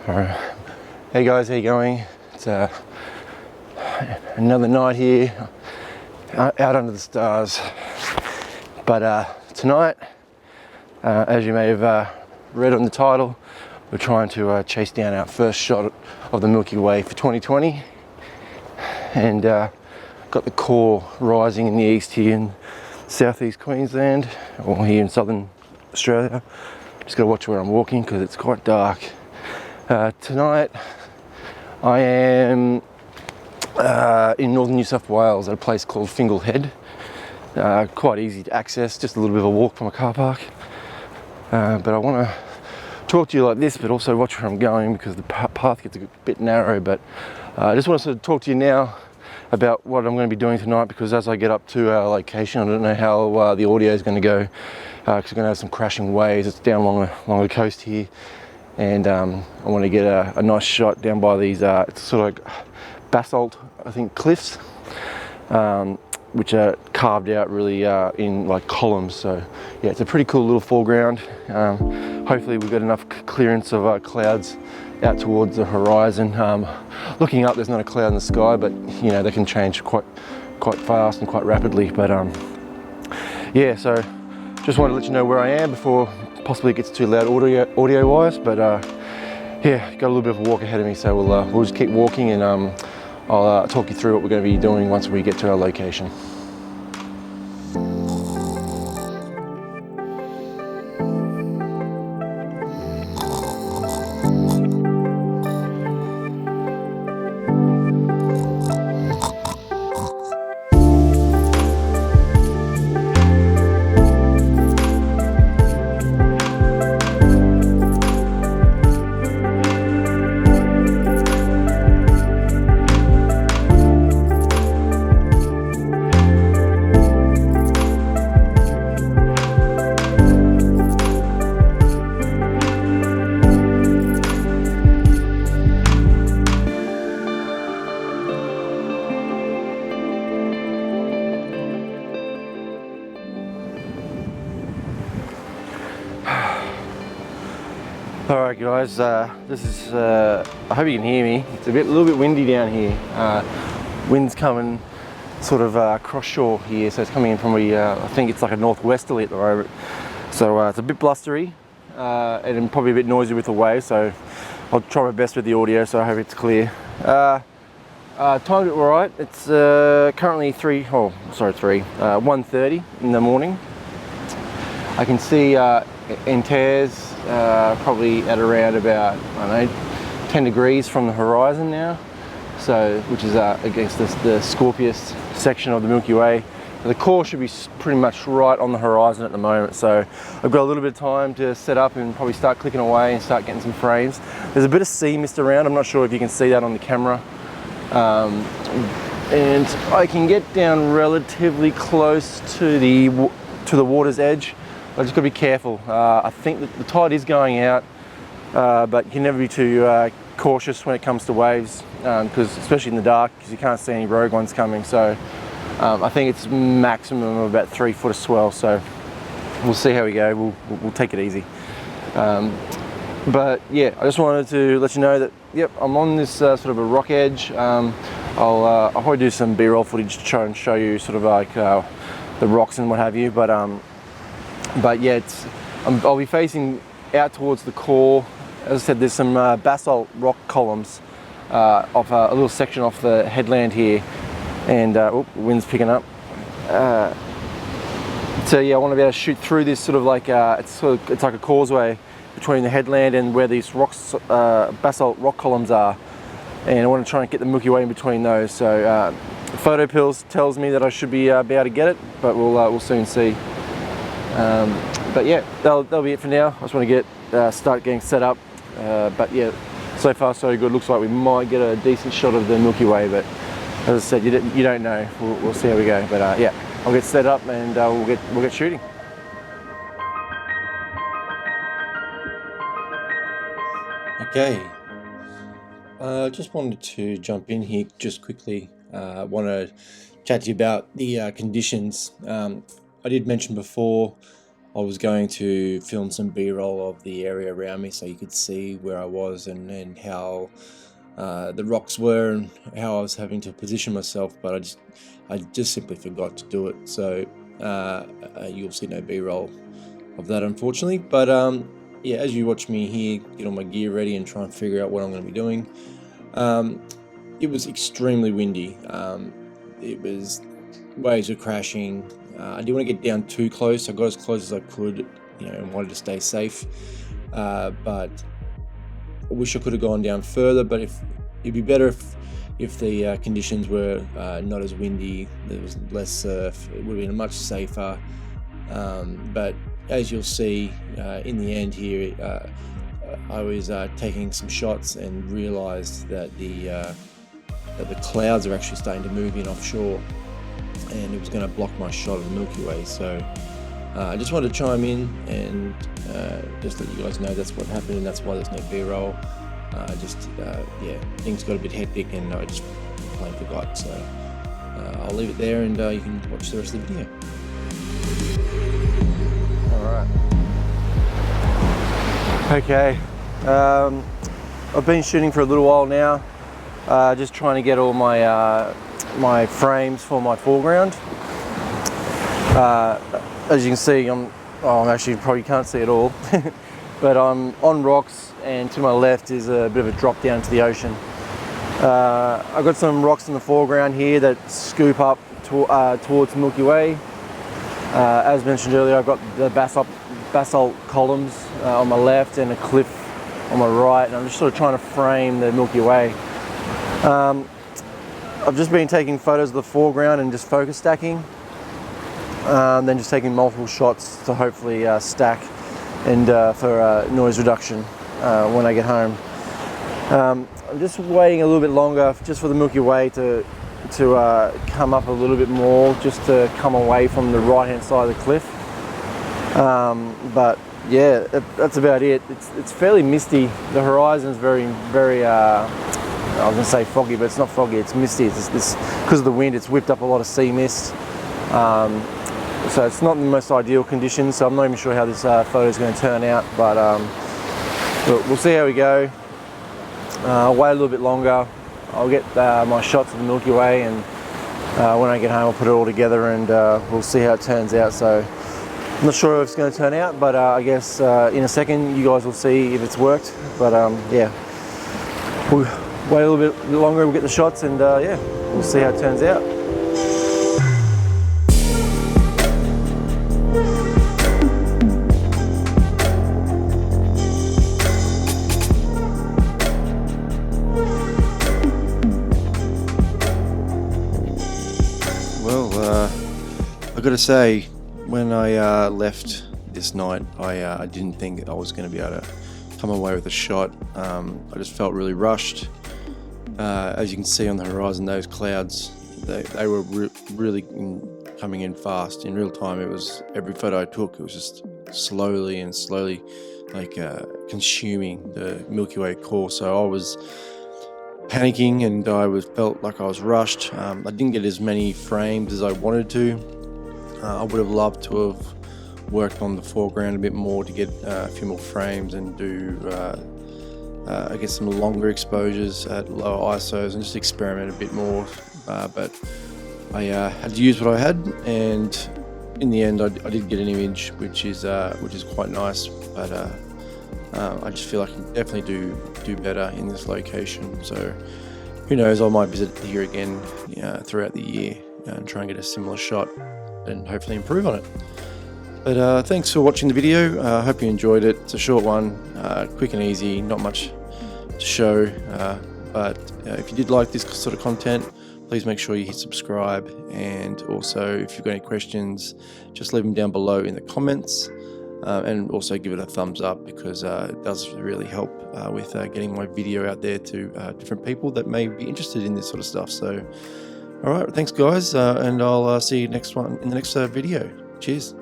Alright. Hey guys, how you going? It's another night here out under the stars. But tonight, as you may have read on the title, we're trying to chase down our first shot of the Milky Way for 2020. And got the core rising in the east here in southeast Queensland, or here in southern Australia. Just got to watch where I'm walking because it's quite dark. Tonight I am in northern New South Wales at a place called Fingal Head. Quite easy to access, just a little bit of a walk from a car park. But I want to talk to you like this, but also watch where I'm going because the path gets a bit narrow. But I just want to sort of talk to you now about what I'm going to be doing tonight, because as I get up to our location, I don't know how the audio is going to go, because we're going to have some crashing waves. It's down along the coast here. And I want to get a nice shot down by these it's sort of like basalt, I think, cliffs, which are carved out really in like columns. So yeah, it's a pretty cool little foreground. Hopefully we've got enough clearance of clouds out towards the horizon. Looking up, there's not a cloud in the sky, but you know, they can change quite fast and quite rapidly. But yeah, so just wanted to let you know where I am before possibly it gets too loud audio wise. But yeah, got a little bit of a walk ahead of me, so we'll just keep walking, and I'll talk you through what we're going to be doing once we get to our location. Alright guys, this is, I hope you can hear me. It's a little bit windy down here. Wind's coming sort of cross shore here, so it's coming in from I think it's like a northwesterly at the moment. So it's a bit blustery and probably a bit noisy with the waves, so I'll try my best with the audio, so I hope it's clear. Timed it alright. It's currently 1:30 in the morning. I can see Enters probably at around about, I don't know, 10 degrees from the horizon now, so which is against the Scorpius section of the Milky Way. The core should be pretty much right on the horizon at the moment, so I've got a little bit of time to set up and probably start clicking away and start getting some frames. There's a bit of sea mist around. I'm not sure if you can see that on the camera, and I can get down relatively close to the water's edge. I just got to be careful. I think that the tide is going out, but you can never be too cautious when it comes to waves, because especially in the dark, because you can't see any rogue ones coming. So I think it's maximum of about 3 foot of swell. So we'll see how we go. We'll take it easy. But yeah, I just wanted to let you know that yep, I'm on this sort of a rock edge. I'll probably do some B-roll footage to try and show you sort of like the rocks and what have you. But yeah, I'll be facing out towards the core. As I said, there's some basalt rock columns off a little section off the headland here, and the wind's picking up. So yeah, I want to be able to shoot through this sort of like it's like a causeway between the headland and where these rocks, basalt rock columns are, and I want to try and get the Milky Way in between those. So photo pills tells me that I should be able to get it, but we'll soon see. But yeah, that'll be it for now. I just want to start getting set up. But yeah, so far so good. Looks like we might get a decent shot of the Milky Way, but as I said, you don't know. We'll see how we go. But yeah, I'll get set up and we'll get shooting. Okay. Just wanted to jump in here just quickly. Want to chat to you about the conditions. I did mention before I was going to film some B-roll of the area around me so you could see where I was and how the rocks were and how I was having to position myself, but I just simply forgot to do it. So you'll see no B-roll of that, unfortunately. But yeah, as you watch me here get all my gear ready and try and figure out what I'm going to be doing, it was extremely windy. Waves were crashing. I didn't want to get down too close. I got as close as I could, and wanted to stay safe. But I wish I could have gone down further. But it'd be better if the conditions were not as windy. There was less surf. It would have been much safer. But as you'll see in the end here, I was taking some shots and realised that the clouds are actually starting to move in offshore, and it was going to block my shot of the Milky Way. So I just wanted to chime in and just let you guys know that's what happened, and that's why there's no B-roll. Yeah, things got a bit hectic and I just plain forgot. So I'll leave it there, and you can watch the rest of the video. Alright. Okay. I've been shooting for a little while now. Just trying to get all my my frames for my foreground. As you can see, I'm actually probably can't see it all, but I'm on rocks, and to my left is a bit of a drop down to the ocean. I've got some rocks in the foreground here that scoop up towards Milky Way. As mentioned earlier, I've got the basalt columns on my left and a cliff on my right, and I'm just sort of trying to frame the Milky Way. I've just been taking photos of the foreground and just focus stacking, then just taking multiple shots to hopefully stack and for noise reduction when I get home. I'm just waiting a little bit longer just for the Milky Way to come up a little bit more, just to come away from the right hand side of the cliff. But yeah, that's about it. It's fairly misty. The horizon's very I was going to say foggy, but it's not foggy, it's misty. It's because of the wind, it's whipped up a lot of sea mist. So it's not the most ideal conditions, so I'm not even sure how this photo is going to turn out, but we'll see how we go. I'll wait a little bit longer. I'll get my shots of the Milky Way, and when I get home I'll put it all together, and we'll see how it turns out. So I'm not sure if it's going to turn out, but I guess in a second you guys will see if it's worked. But yeah, we'll wait a little bit longer, we'll get the shots, and yeah, we'll see how it turns out. Well, I've got to say, when I left this night, I didn't think I was going to be able to come away with a shot. I just felt really rushed. As you can see on the horizon, those clouds, they were really coming in fast. In real time, it was every photo I took, it was just slowly like consuming the Milky Way core. So I was panicking, and I felt like I was rushed. I didn't get as many frames as I wanted to. I would have loved to have worked on the foreground a bit more to get a few more frames and do I guess some longer exposures at lower ISOs and just experiment a bit more, but I had to use what I had, and in the end I did get an image which is quite nice, but I just feel I can definitely do better in this location. So who knows, I might visit here again throughout the year and try and get a similar shot and hopefully improve on it. But thanks for watching the video. I hope you enjoyed it. It's a short one, quick and easy, not much to show, but if you did like this sort of content, please make sure you hit subscribe, and also if you've got any questions, just leave them down below in the comments, and also give it a thumbs up, because it does really help with getting my video out there to different people that may be interested in this sort of stuff. So alright, thanks guys, and I'll see you in the next video. Cheers.